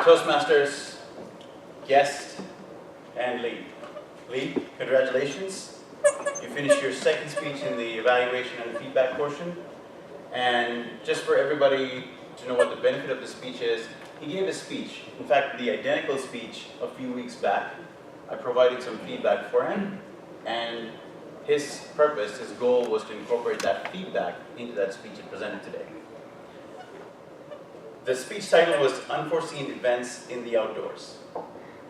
Toastmasters, guest, and Lee. Lee, congratulations. You finished your second speech in the evaluation and feedback portion. And just for everybody to know what the benefit of the speech is, he gave a speech, in fact, the identical speech a few weeks back. I provided some feedback for him, and his purpose, his goal was to incorporate that feedback into that speech he presented today. The speech title was Unforeseen Events in the Outdoors.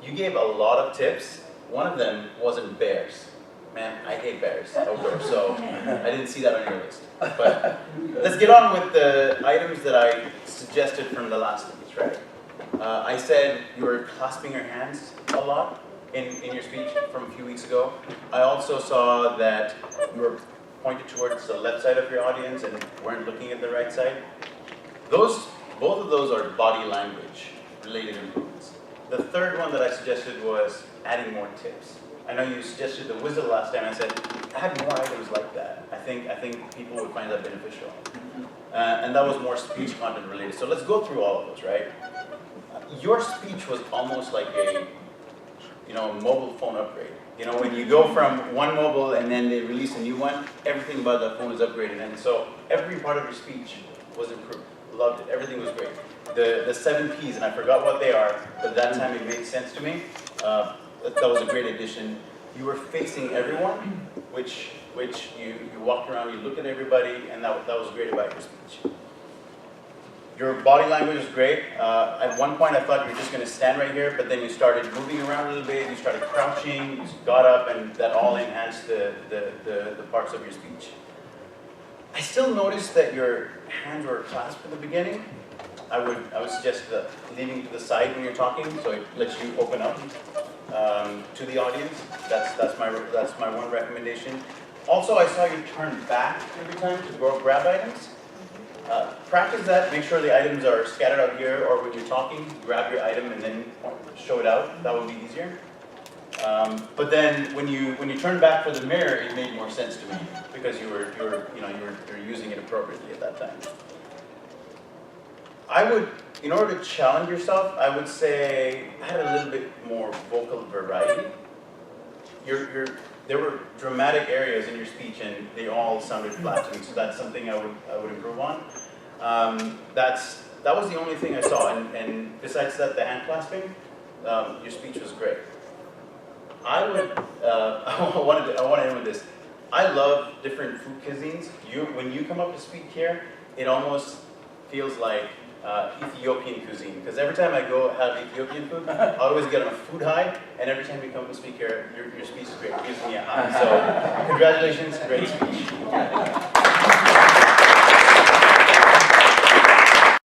You gave a lot of tips. One of them wasn't bears. Man, I hate bears outdoors, so I didn't see that on your list. But let's get on with the items that I suggested from the last speech, right? I said you were clasping your hands a lot in your speech from a few weeks ago. I also saw that you were pointed towards the left side of your audience and weren't looking at the right side. Both of those are body language related improvements. The third one that I suggested was adding more tips. I know you suggested the whistle last time. I said, add more items like that. I think people would find that beneficial. And that was more speech content related. So let's go through all of those, right? Your speech was almost like a mobile phone upgrade. You know, when you go from one mobile and then they release a new one, everything about that phone is upgraded. And so every part of your speech was improved. Loved it. Everything was great. The 7 Ps, and I forgot what they are, but that time it made sense to me. That was a great addition. You were facing everyone, which you walked around, you looked at everybody, and that was great about your speech. Your body language was great. At one point I thought you were just going to stand right here, but then you started moving around a little bit, you started crouching, you got up, and that all enhanced the parts of your speech. I still noticed that your hands were clasped at the beginning. I would suggest leaning to the side when you're talking, so it lets you open up to the audience. That's my one recommendation. Also, I saw you turn back every time to go grab items. Practice that. Make sure the items are scattered out here, or when you're talking, grab your item and then show it out. That would be easier. But then when you turn back for the mirror, it made more sense to me because you were using it appropriately at that time. I would, in order to challenge yourself, I would say add a little bit more vocal variety. There were dramatic areas in your speech, and they all sounded flat to me. So that's something I would improve on. That was the only thing I saw, and besides that, the hand clasping, your speech was great. I want to end with this. I love different food cuisines. When you come up to speak here, it almost feels like Ethiopian cuisine, because every time I go have Ethiopian food, I always get on a food high, and every time you come to speak here, your speech is great. It gives me a high. So congratulations, great speech.